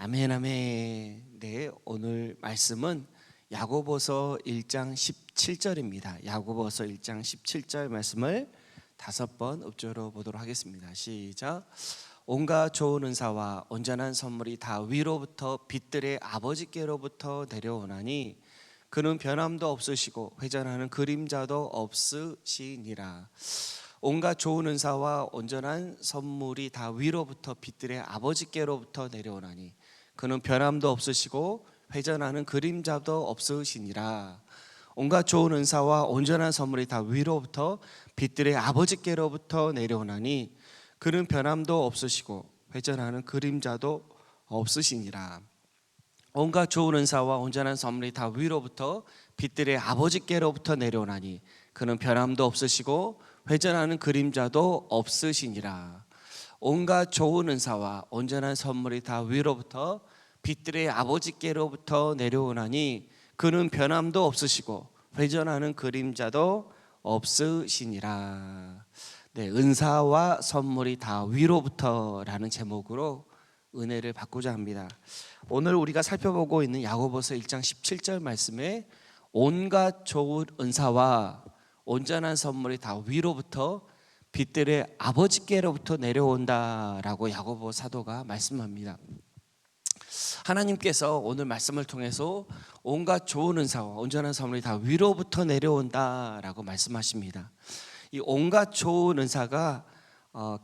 아멘 아멘. 네, 오늘 말씀은 야고보서 1장 17절입니다. 야고보서 1장 17절 말씀을 5번 읊조려 보도록 하겠습니다. 시작. 온갖 좋은 은사와 온전한 선물이 다 위로부터 빛들의 아버지께로부터 내려오나니 그는 변함도 없으시고 회전하는 그림자도 없으시니라. 온갖 좋은 은사와 온전한 선물이 다 위로부터 빛들의 아버지께로부터 내려오나니 그는 변함도 없으시고 회전하는 그림자도 없으시니라. 온갖 좋은 은사와 온전한 선물이 다 위로부터 빛들의 아버지께로부터 내려오나니 그는 변함도 없으시고 회전하는 그림자도 없으시니라. 온갖 좋은 은사와 온전한 선물이 다 위로부터 빛들의 아버지께로부터 내려오나니 그는 변함도 없으시고 회전하는 그림자도 없으시니라. 온갖 좋은 은사와 온전한 선물이 다 위로부터 빛들의 아버지께로부터 내려오나니 그는 변함도 없으시고 회전하는 그림자도 없으시니라. 네, 은사와 선물이 다 위로부터라는 제목으로 은혜를 받고자 합니다. 오늘 우리가 살펴보고 있는 야고보서 1장 17절 말씀에 온갖 좋은 은사와 온전한 선물이 다 위로부터 빛들의 아버지께로부터 내려온다라고 야고보 사도가 말씀합니다. 하나님께서 오늘 말씀을 통해서 온갖 좋은 은사와 온전한 선물이 다 위로부터 내려온다라고 말씀하십니다. 이 온갖 좋은 은사가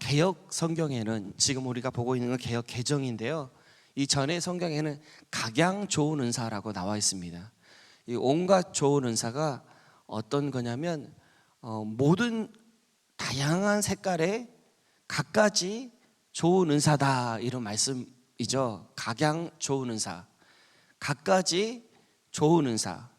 개역 성경에는 지금 우리가 보고 있는 건 개역 개정인데요, 이 전에 성경에는 각양 좋은 은사라고 나와 있습니다. 이 온갖 좋은 은사가 어떤 거냐면 모든 다양한 색깔의 갖가지 좋은 은사다, 이런 말씀이죠. 각양 좋은 은사, 갖가지 좋은 은사.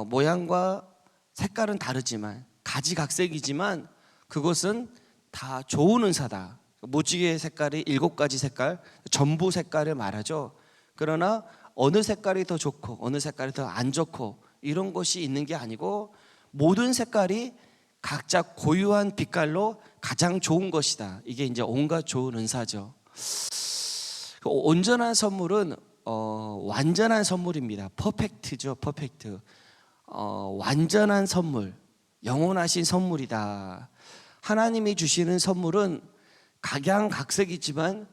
모양과 색깔은 다르지만 가지각색이지만 그것은 다 좋은 은사다. 무지개 색깔이 7가지 색깔, 전부 색깔을 말하죠. 그러나 어느 색깔이 더 좋고 어느 색깔이 더 안 좋고 이런 것이 있는 게 아니고 모든 색깔이 각자 고유한 빛깔로 가장 좋은 것이다. 이게 이제 온갖 좋은 은사죠. 온전한 선물은 완전한 선물입니다. 퍼펙트죠, 퍼펙트. 완전한 선물, 영원하신 선물이다. 하나님이 주시는 선물은 각양각색이지만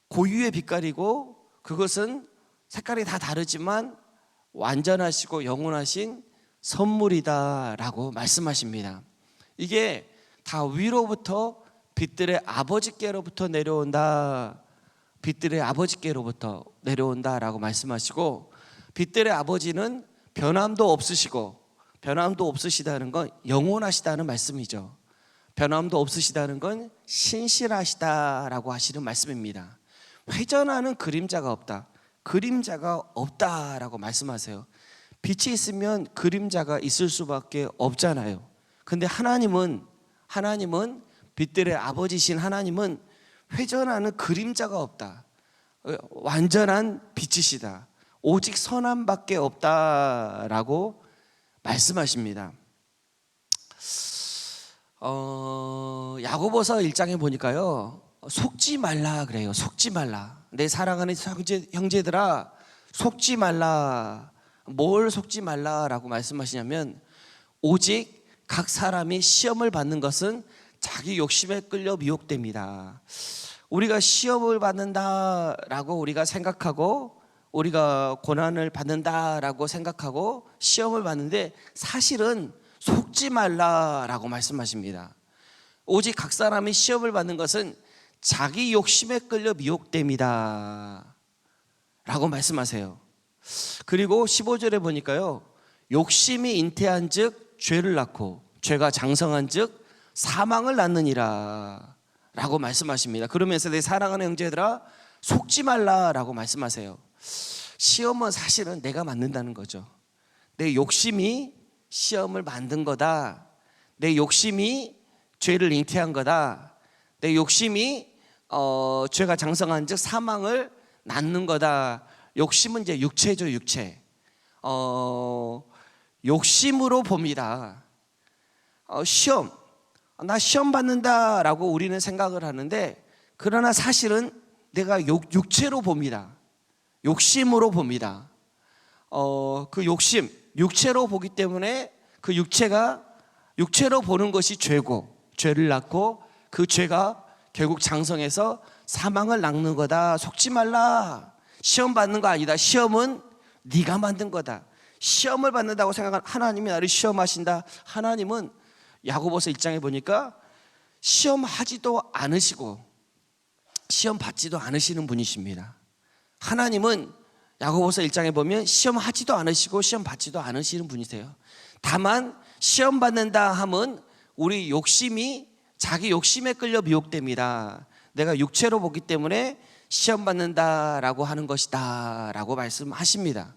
고유의 빛깔이고 그것은 색깔이 다 다르지만 완전하시고 영원하신 선물이다라고 말씀하십니다. 이게 다 위로부터 빛들의 아버지께로부터 내려온다, 빛들의 아버지께로부터 내려온다라고 말씀하시고, 빛들의 아버지는 변함도 없으시고, 변함도 없으시다는 건 영원하시다는 말씀이죠. 변함도 없으시다는 건 신실하시다라고 하시는 말씀입니다. 회전하는 그림자가 없다, 그림자가 없다라고 말씀하세요. 빛이 있으면 그림자가 있을 수밖에 없잖아요. 근데 하나님은 빛들의 아버지신 하나님은 회전하는 그림자가 없다, 완전한 빛이시다, 오직 선함밖에 없다라고 말씀하십니다. 야고보서 1장에 보니까요, 속지 말라 그래요. 속지 말라. 내 사랑하는 형제들아, 속지 말라. 뭘 속지 말라라고 말씀하시냐면, 오직 각 사람이 시험을 받는 것은 자기 욕심에 끌려 미혹됩니다. 우리가 시험을 받는다라고 우리가 생각하고, 우리가 고난을 받는다라고 생각하고 시험을 받는데, 사실은 속지 말라라고 말씀하십니다. 오직 각 사람이 시험을 받는 것은 자기 욕심에 끌려 미혹됩니다 라고 말씀하세요. 그리고 15절에 보니까요, 욕심이 잉태한 즉 죄를 낳고 죄가 장성한 즉 사망을 낳느니라 라고 말씀하십니다. 그러면서 내 사랑하는 형제들아, 속지 말라라고 말씀하세요. 시험은 사실은 내가 만든다는 거죠. 내 욕심이 시험을 만든 거다. 내 욕심이 죄를 잉태한 거다. 내 욕심이 죄가 장성한 즉 사망을 낳는 거다. 욕심은 이제 육체죠, 육체. 욕심으로 봅니다. 시험, 나 시험 받는다라고 우리는 생각을 하는데, 그러나 사실은 내가 육체로 봅니다. 욕심으로 봅니다. 그 욕심, 육체로 보기 때문에 그 육체로 보는 것이 죄고, 죄를 낳고 그 죄가 결국 장성해서 사망을 낳는 거다. 속지 말라. 시험 받는 거 아니다. 시험은 네가 만든 거다. 시험을 받는다고 생각하는 하나님이 나를 시험하신다. 하나님은 야고보서 1장에 보니까 시험하지도 않으시고 시험 받지도 않으시는 분이십니다. 하나님은 야고보서 1장에 보면 시험하지도 않으시고 시험 받지도 않으시는 분이세요. 다만 시험 받는다 함은 우리 욕심이 자기 욕심에 끌려 미혹됩니다. 내가 육체로 보기 때문에 시험 받는다라고 하는 것이다 라고 말씀하십니다.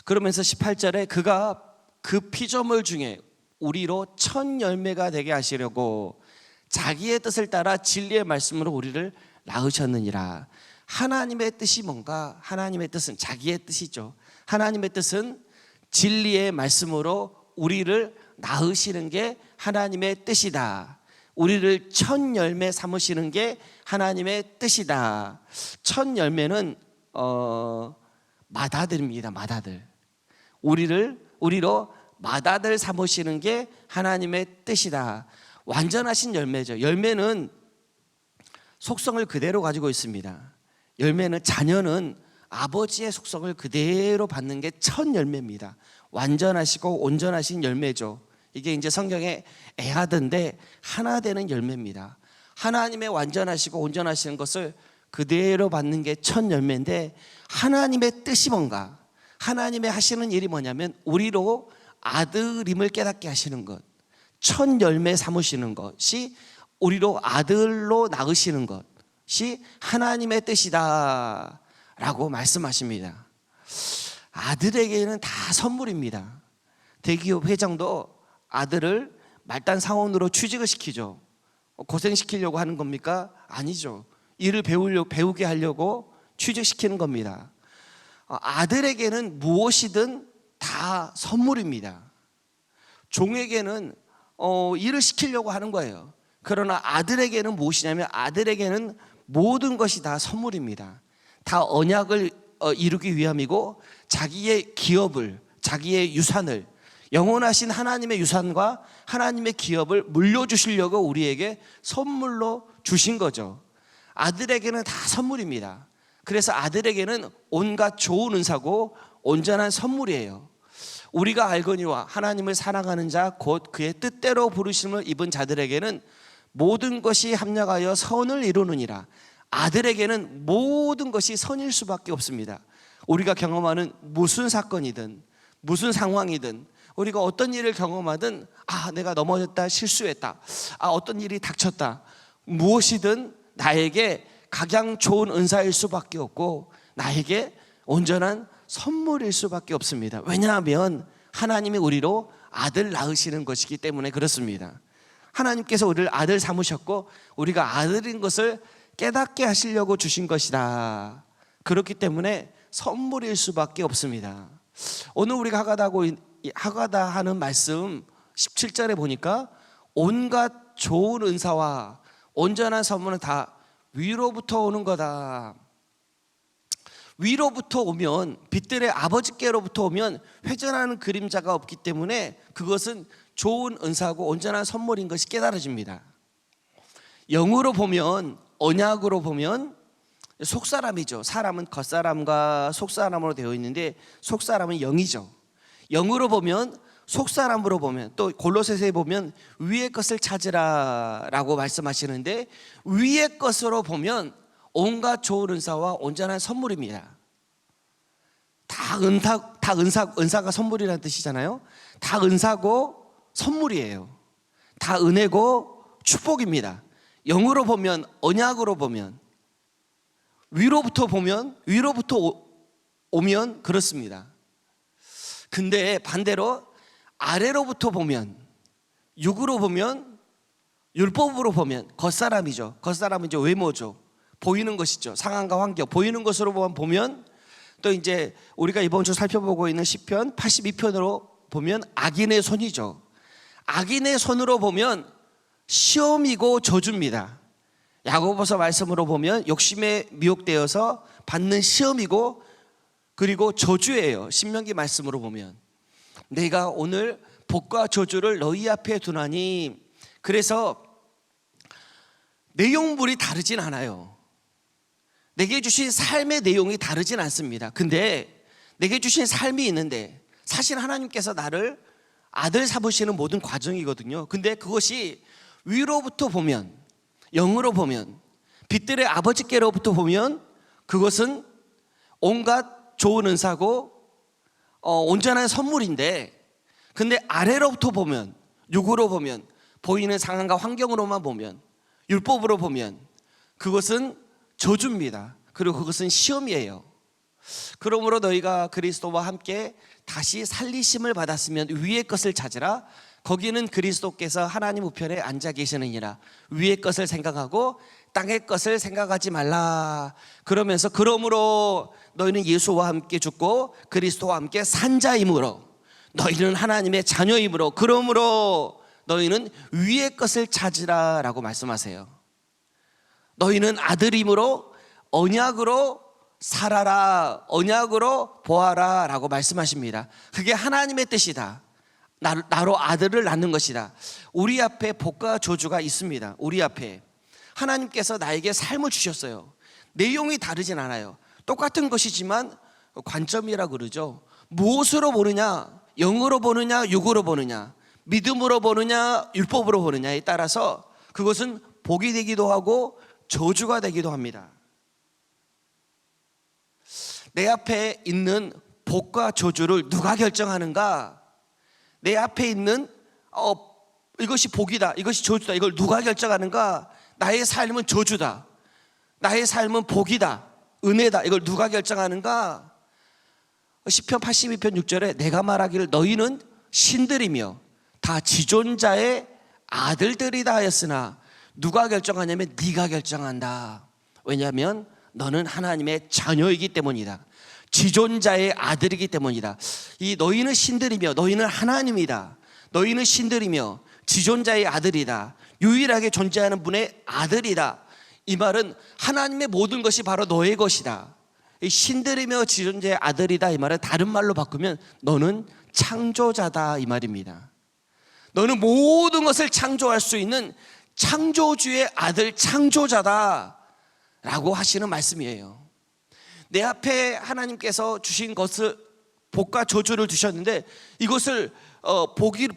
그러면서 18절에 그가 그 피조물 중에 우리로 첫 열매가 되게 하시려고 자기의 뜻을 따라 진리의 말씀으로 우리를 낳으셨느니라. 하나님의 뜻이 뭔가? 하나님의 뜻은 자기의 뜻이죠. 하나님의 뜻은 진리의 말씀으로 우리를 낳으시는 게 하나님의 뜻이다. 우리를 첫 열매 삼으시는 게 하나님의 뜻이다. 첫 열매는 맏아들입니다. 맏아들. 우리로 맏아들 삼으시는 게 하나님의 뜻이다. 완전하신 열매죠. 열매는 속성을 그대로 가지고 있습니다. 열매는 자녀는 아버지의 속성을 그대로 받는 게 첫 열매입니다. 완전하시고 온전하신 열매죠. 이게 이제 성경에 에하드인데 하나 되는 열매입니다. 하나님의 완전하시고 온전하신 것을 그대로 받는 게 첫 열매인데 하나님의 뜻이 뭔가? 하나님의 하시는 일이 뭐냐면 우리로 아들임을 깨닫게 하시는 것, 첫 열매 삼으시는 것이 우리로 아들로 낳으시는 것이 하나님의 뜻이다 라고 말씀하십니다. 아들에게는 다 선물입니다. 대기업 회장도 아들을 말단 사원으로 취직을 시키죠. 고생시키려고 하는 겁니까? 아니죠. 일을 배우게 하려고 취직시키는 겁니다. 아들에게는 무엇이든 다 선물입니다. 종에게는 일을 시키려고 하는 거예요. 그러나 아들에게는 무엇이냐면 아들에게는 모든 것이 다 선물입니다. 다 언약을 이루기 위함이고 자기의 기업을, 자기의 유산을, 영원하신 하나님의 유산과 하나님의 기업을 물려주시려고 우리에게 선물로 주신 거죠. 아들에게는 다 선물입니다. 그래서 아들에게는 온갖 좋은 은사고 온전한 선물이에요. 우리가 알거니와 하나님을 사랑하는 자 곧 그의 뜻대로 부르심을 입은 자들에게는 모든 것이 합력하여 선을 이루느니라. 아들에게는 모든 것이 선일 수밖에 없습니다. 우리가 경험하는 무슨 사건이든 무슨 상황이든 우리가 어떤 일을 경험하든 내가 넘어졌다, 실수했다, 어떤 일이 닥쳤다, 무엇이든 나에게 각양 좋은 은사일 수밖에 없고 나에게 온전한 선물일 수밖에 없습니다. 왜냐하면 하나님이 우리로 아들 낳으시는 것이기 때문에 그렇습니다. 하나님께서 우리를 아들 삼으셨고 우리가 아들인 것을 깨닫게 하시려고 주신 것이다. 그렇기 때문에 선물일 수밖에 없습니다. 오늘 우리가 하가다 하는 말씀 17절에 보니까 온갖 좋은 은사와 온전한 선물은 다 위로부터 오는 거다. 위로부터 오면, 빛들의 아버지께로부터 오면 회전하는 그림자가 없기 때문에 그것은 좋은 은사고 온전한 선물인 것이 깨달아집니다. 영으로 보면, 언약으로 보면 속사람이죠. 사람은 겉사람과 속사람으로 되어 있는데 속사람은 영이죠. 영으로 보면, 속사람으로 보면, 또 골로새서에 보면 위의 것을 찾으라 라고 말씀하시는데 위의 것으로 보면 온갖 좋은 은사와 온전한 선물입니다. 다 은사가 선물이라는 뜻이잖아요. 다 은사고 선물이에요. 다 은혜고 축복입니다. 영으로 보면, 언약으로 보면, 위로부터 오면 그렇습니다. 근데 반대로 아래로부터 보면, 육으로 보면, 율법으로 보면 겉사람이죠. 겉사람은 이제 외모죠. 보이는 것이죠. 상황과 환경, 보이는 것으로 보면 또 이제 우리가 이번 주 살펴보고 있는 시편 82편으로 보면 악인의 손이죠. 악인의 손으로 보면 시험이고 저주입니다. 야고보서 말씀으로 보면 욕심에 미혹되어서 받는 시험이고 그리고 저주예요. 신명기 말씀으로 보면 내가 오늘 복과 저주를 너희 앞에 두나니, 그래서 내용물이 다르진 않아요. 내게 주신 삶의 내용이 다르진 않습니다. 근데 내게 주신 삶이 있는데 사실 하나님께서 나를 아들 삼으시는 모든 과정이거든요. 근데 그것이 위로부터 보면, 영으로 보면, 빛들의 아버지께로부터 보면 그것은 온갖 좋은 은사고 온전한 선물인데, 근데 아래로부터 보면, 육으로 보면, 보이는 상황과 환경으로만 보면, 율법으로 보면 그것은 저주입니다. 그리고 그것은 시험이에요. 그러므로 너희가 그리스도와 함께 다시 살리심을 받았으면 위의 것을 찾으라. 거기는 그리스도께서 하나님 우편에 앉아 계시느니라. 위의 것을 생각하고 땅의 것을 생각하지 말라. 그러면서 그러므로 너희는 예수와 함께 죽고 그리스도와 함께 산 자이므로 너희는 하나님의 자녀이므로 그러므로 너희는 위의 것을 찾으라 라고 말씀하세요. 너희는 아들이므로 언약으로 살아라, 언약으로 보아라 라고 말씀하십니다. 그게 하나님의 뜻이다. 나로 아들을 낳는 것이다. 우리 앞에 복과 저주가 있습니다. 우리 앞에 하나님께서 나에게 삶을 주셨어요. 내용이 다르진 않아요. 똑같은 것이지만 관점이라 그러죠. 무엇으로 보느냐, 영으로 보느냐, 육으로 보느냐, 믿음으로 보느냐, 율법으로 보느냐에 따라서 그것은 복이 되기도 하고 저주가 되기도 합니다. 내 앞에 있는 복과 저주를 누가 결정하는가? 내 앞에 있는 이것이 복이다, 이것이 저주다, 이걸 누가 결정하는가? 나의 삶은 저주다, 나의 삶은 복이다, 은혜다, 이걸 누가 결정하는가? 시편 82편 6절에 내가 말하기를 너희는 신들이며 다 지존자의 아들들이다 하였으나 누가 결정하냐면 네가 결정한다. 왜냐하면 너는 하나님의 자녀이기 때문이다. 지존자의 아들이기 때문이다. 이 너희는 신들이며 너희는 하나님이다. 너희는 신들이며 지존자의 아들이다. 유일하게 존재하는 분의 아들이다. 이 말은 하나님의 모든 것이 바로 너의 것이다. 이 신들이며 지존자의 아들이다 이 말은 다른 말로 바꾸면 너는 창조자다 이 말입니다. 너는 모든 것을 창조할 수 있는 창조주의 아들, 창조자다 라고 하시는 말씀이에요. 내 앞에 하나님께서 주신 것을 복과 저주를 주셨는데 이것을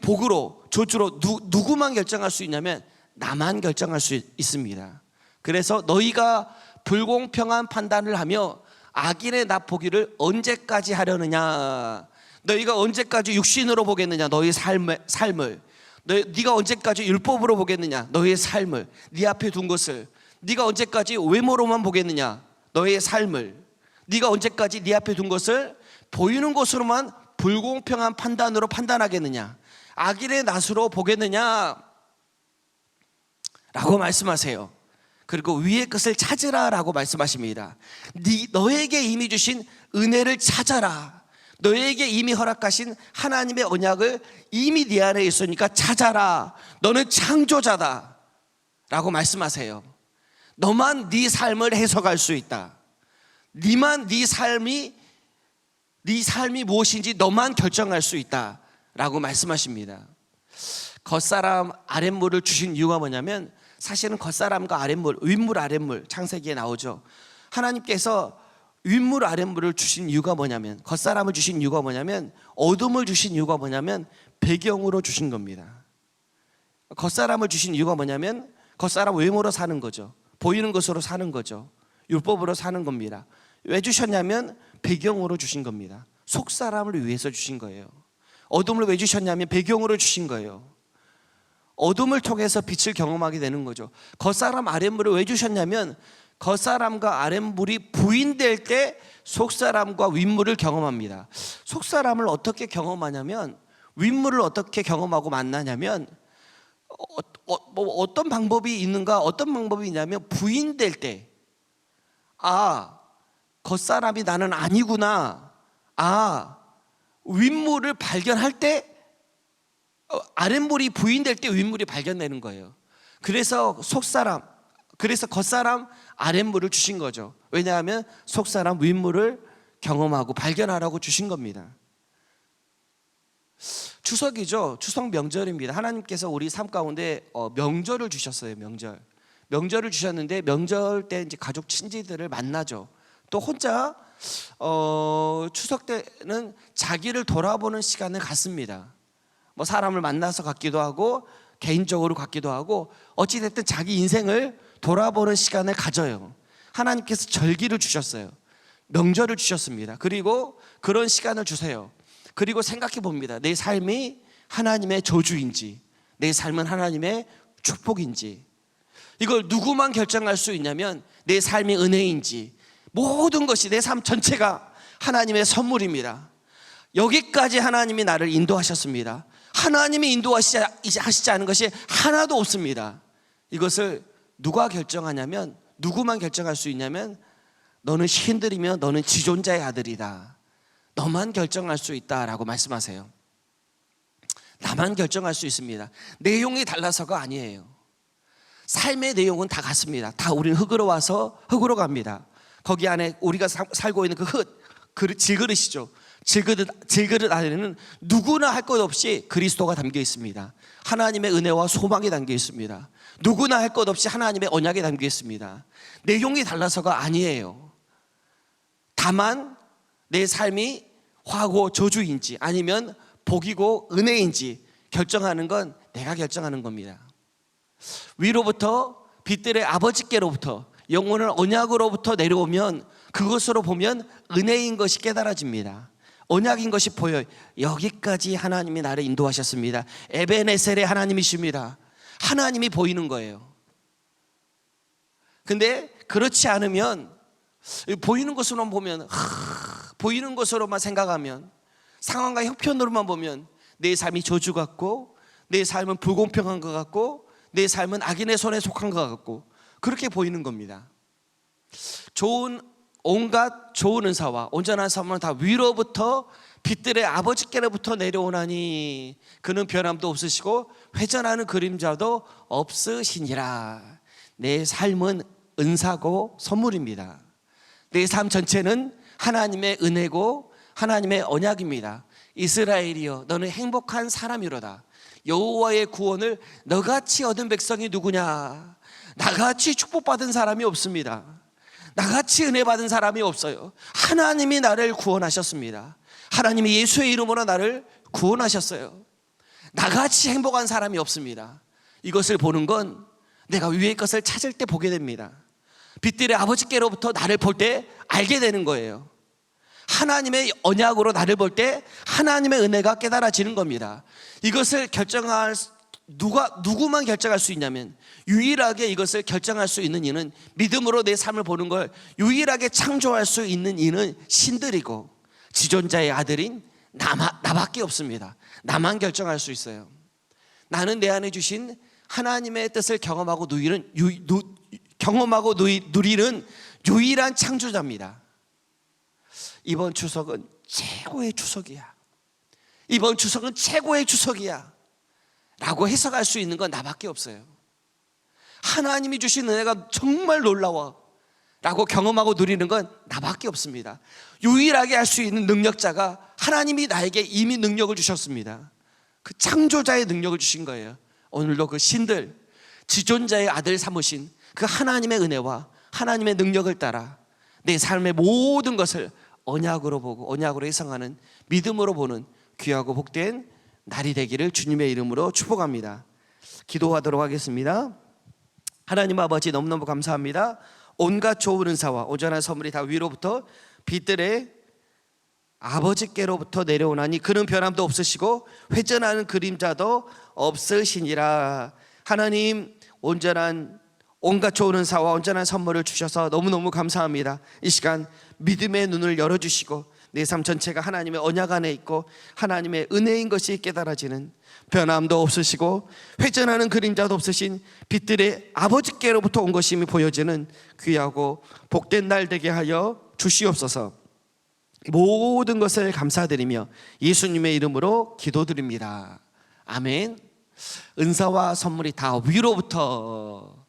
복으로 저주로 누구만 결정할 수 있냐면 나만 결정할 수 있습니다. 그래서 너희가 불공평한 판단을 하며 악인의 납보기를 언제까지 하려느냐, 너희가 언제까지 육신으로 보겠느냐, 너희 삶을 네가 언제까지 율법으로 보겠느냐, 너의 삶을, 네 앞에 둔 것을 네가 언제까지 외모로만 보겠느냐, 너의 삶을, 네가 언제까지 네 앞에 둔 것을 보이는 것으로만 불공평한 판단으로 판단하겠느냐, 악인의 낫으로 보겠느냐 라고 말씀하세요. 그리고 위의 것을 찾으라 라고 말씀하십니다. 너에게 이미 주신 은혜를 찾아라. 너에게 이미 허락하신 하나님의 언약을 이미 네 안에 있으니까 찾아라. 너는 창조자다 라고 말씀하세요. 너만 네 삶을 해석할 수 있다. 네만 네 삶이 무엇인지 너만 결정할 수 있다 라고 말씀하십니다. 겉사람 아랫물을 주신 이유가 뭐냐면 사실은 겉사람과 아랫물, 윗물 아랫물 창세기에 나오죠. 하나님께서 윗물 아랫물을 주신 이유가 뭐냐면, 겉사람을 주신 이유가 뭐냐면, 어둠을 주신 이유가 뭐냐면 배경으로 주신 겁니다. 겉사람을 주신 이유가 뭐냐면 겉사람 외모로 사는 거죠. 보이는 것으로 사는 거죠. 율법으로 사는 겁니다. 왜 주셨냐면 배경으로 주신 겁니다. 속사람을 위해서 주신 거예요. 어둠을 왜 주셨냐면 배경으로 주신 거예요. 어둠을 통해서 빛을 경험하게 되는 거죠. 겉사람 아랫물을 왜 주셨냐면 겉사람과 아랫물이 부인될 때 속사람과 윗물을 경험합니다. 속사람을 어떻게 경험하냐면, 윗물을 어떻게 경험하고 만나냐면 어떤 방법이 있는가, 어떤 방법이 있냐면 부인될 때, 아, 겉사람이 나는 아니구나, 아, 윗물을 발견할 때, 아랫물이 부인될 때 윗물이 발견되는 거예요. 그래서 속사람, 그래서 겉사람 아랫물을 주신 거죠. 왜냐하면 속사람 윗물을 경험하고 발견하라고 주신 겁니다. 추석이죠. 추석 명절입니다. 하나님께서 우리 삶 가운데 명절을 주셨어요. 명절을 주셨는데 명절 때 이제 가족 친지들을 만나죠. 또 혼자 추석 때는 자기를 돌아보는 시간을 갖습니다. 뭐 사람을 만나서 갖기도 하고 개인적으로 갖기도 하고 어찌됐든 자기 인생을 돌아보는 시간을 가져요. 하나님께서 절기를 주셨어요. 명절을 주셨습니다. 그리고 그런 시간을 주세요. 그리고 생각해 봅니다. 내 삶이 하나님의 저주인지 내 삶은 하나님의 축복인지, 이걸 누구만 결정할 수 있냐면 내 삶이 은혜인지, 모든 것이 내 삶 전체가 하나님의 선물입니다. 여기까지 하나님이 나를 인도하셨습니다. 하나님이 인도하시지 않은 것이 하나도 없습니다. 이것을 누가 결정하냐면, 누구만 결정할 수 있냐면 너는 신들이며 너는 지존자의 아들이다. 너만 결정할 수 있다라고 말씀하세요. 나만 결정할 수 있습니다. 내용이 달라서가 아니에요. 삶의 내용은 다 같습니다. 다 우리는 흙으로 와서 흙으로 갑니다. 거기 안에 우리가 살고 있는 그 질그릇이죠. 질그릇 안에는 누구나 할 것 없이 그리스도가 담겨 있습니다. 하나님의 은혜와 소망이 담겨 있습니다. 누구나 할 것 없이 하나님의 언약이 담겨 있습니다. 내용이 달라서가 아니에요. 다만 내 삶이 화고 저주인지 아니면 복이고 은혜인지 결정하는 건 내가 결정하는 겁니다. 위로부터 빛들의 아버지께로부터 영원한 언약으로부터 내려오면 그것으로 보면 은혜인 것이 깨달아집니다. 언약인 것이 보여요. 여기까지 하나님이 나를 인도하셨습니다. 에베네셀의 하나님이십니다. 하나님이 보이는 거예요. 근데 그렇지 않으면, 보이는 것으로만 보면, 보이는 것으로만 생각하면, 상황과 형편으로만 보면 내 삶이 저주 같고, 내 삶은 불공평한 것 같고, 내 삶은 악인의 손에 속한 것 같고, 그렇게 보이는 겁니다. 온갖 좋은 은사와 온전한 선물은 다 위로부터 빛들의 아버지께로부터 내려오나니 그는 변함도 없으시고 회전하는 그림자도 없으시니라. 내 삶은 은사고 선물입니다. 내 삶 전체는 하나님의 은혜고 하나님의 언약입니다. 이스라엘이여 너는 행복한 사람이로다. 여호와의 구원을 너같이 얻은 백성이 누구냐? 나같이 축복받은 사람이 없습니다. 나같이 은혜 받은 사람이 없어요. 하나님이 나를 구원하셨습니다. 하나님이 예수의 이름으로 나를 구원하셨어요. 나같이 행복한 사람이 없습니다. 이것을 보는 건 내가 위의 것을 찾을 때 보게 됩니다. 빛들의 아버지께로부터 나를 볼 때 알게 되는 거예요. 하나님의 언약으로 나를 볼 때 하나님의 은혜가 깨달아지는 겁니다. 이것을 결정할 누구만 결정할 수 있냐면, 유일하게 이것을 결정할 수 있는 이는, 믿음으로 내 삶을 보는 걸 유일하게 창조할 수 있는 이는 신들이고 지존자의 아들인 나밖에 없습니다. 나만 결정할 수 있어요. 나는 내 안에 주신 하나님의 뜻을 경험하고 누리는 유일한 창조자입니다. 이번 추석은 최고의 추석이야. 이번 추석은 최고의 추석이야 라고 해석할 수 있는 건 나밖에 없어요. 하나님이 주신 은혜가 정말 놀라워 라고 경험하고 누리는 건 나밖에 없습니다. 유일하게 할 수 있는 능력자가, 하나님이 나에게 이미 능력을 주셨습니다. 그 창조자의 능력을 주신 거예요. 오늘도 그 신들, 지존자의 아들 삼으신 그 하나님의 은혜와 하나님의 능력을 따라 내 삶의 모든 것을 언약으로 보고 언약으로 해석하는, 믿음으로 보는 귀하고 복된 날이 되기를 주님의 이름으로 축복합니다. 기도하도록 하겠습니다. 하나님 아버지, 너무너무 감사합니다. 온갖 좋은 은사와 온전한 선물이 다 위로부터 빛들의 아버지께로부터 내려오나니 그는 변함도 없으시고 회전하는 그림자도 없으시니라. 하나님, 온갖 좋은 은사와 온전한 선물을 주셔서 너무너무 감사합니다. 이 시간 믿음의 눈을 열어주시고 내 삶 전체가 하나님의 언약 안에 있고 하나님의 은혜인 것이 깨달아지는, 변함도 없으시고 회전하는 그림자도 없으신 빛들의 아버지께로부터 온 것임이 보여지는 귀하고 복된 날 되게 하여 주시옵소서. 모든 것을 감사드리며 예수님의 이름으로 기도드립니다. 아멘. 은사와 선물이 다 위로부터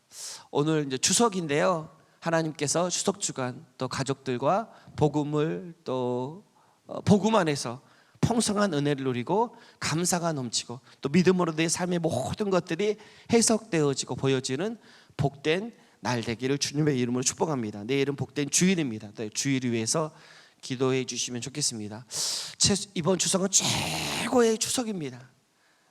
오늘 이제 추석인데요. 하나님께서 추석 주간 또 가족들과 복음을 또 복음 안에서 풍성한 은혜를 누리고 감사가 넘치고 또 믿음으로 내 삶의 모든 것들이 해석되어지고 보여지는 복된 날 되기를 주님의 이름으로 축복합니다. 내일은 복된 주일입니다. 주일을 위해서 기도해 주시면 좋겠습니다. 이번 추석은 최고의 추석입니다.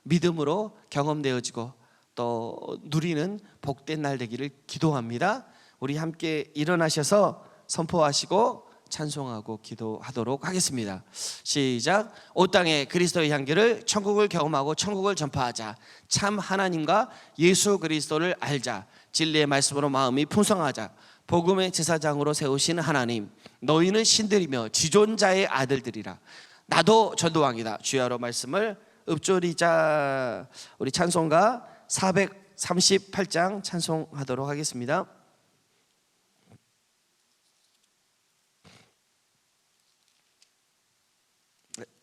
믿음으로 경험되어지고 또 누리는 복된 날 되기를 기도합니다. 우리 함께 일어나셔서 선포하시고 찬송하고 기도하도록 하겠습니다. 시작. 온 땅에 그리스도의 향기를, 천국을 경험하고 천국을 전파하자. 참 하나님과 예수 그리스도를 알자. 진리의 말씀으로 마음이 풍성하자. 복음의 제사장으로 세우신 하나님, 너희는 신들이며 지존자의 아들들이라. 나도 전도왕이다. 주야로 말씀을 읊조리자. 우리 찬송가 438장 찬송하도록 하겠습니다.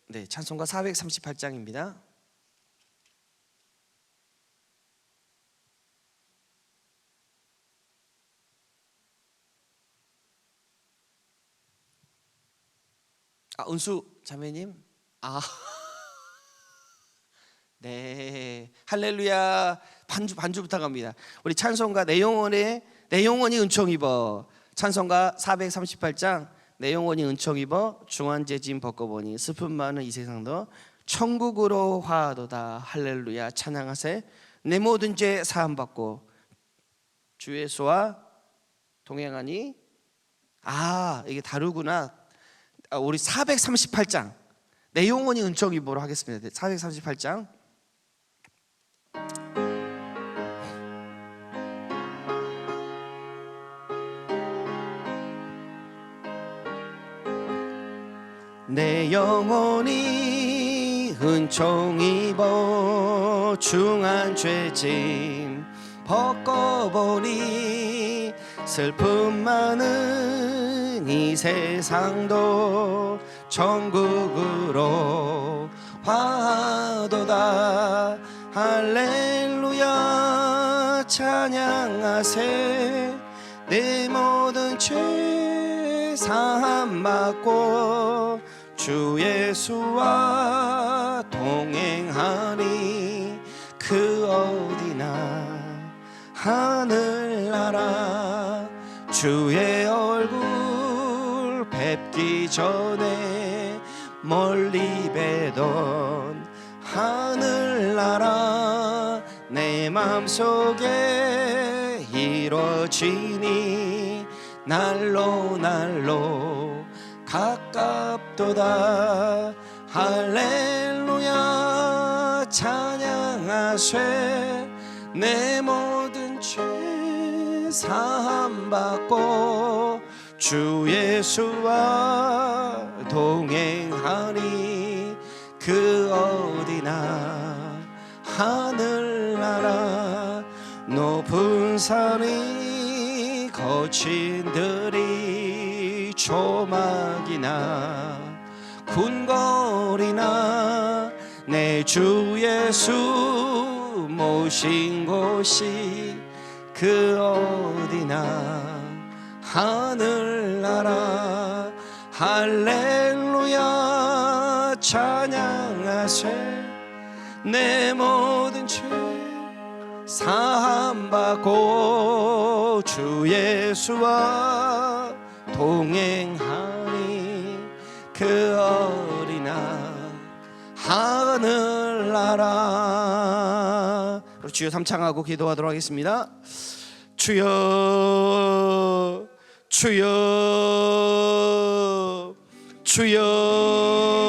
네, 찬송가 438장입니다. 은수 자매님. 네, 할렐루야. 반주 부탁합니다. 우리 찬송가 내 영혼이 은총 입어. 찬송가 438장 내 영혼이 은총 입어 중환제 짐 벗고보니 슬픔 많은 이 세상도 천국으로 화도다. 할렐루야. 찬양하세. 내 모든 죄 사함 받고 주 예수와 동행하니. 이게 다르구나. 우리 438장 내 영혼이 은총 입어로 하겠습니다. 438장. 내 영혼이 은총 입어 중한 죄짐 벗고보니 슬픔 많은 이 세상도 천국으로 화도다. 할렐루야. 찬양하세. 내 모든 죄 사함 받고 주 예수와 동행하니 그 어디나 하늘나라. 주의 얼굴 뵙기 전에 멀리 뵈던 하늘나라. 내 맘속에 이루어지니 날로 가깝도다. 할렐루야. 찬양하세. 내 모든 죄 사함 받고 주 예수와 동행하니 그 어디나 하늘나라. 높은 산이 거친 들이 조막이나 궁궐이나 내 주 예수 모신 곳이 그 어디나 하늘나라. 할렐루야. 찬양하세. 내 모든 죄 사함 받고 주 예수와 동행하니 그 어리나 하늘나라. 주여 삼창하고 기도하도록 하겠습니다. 주여 주여 주여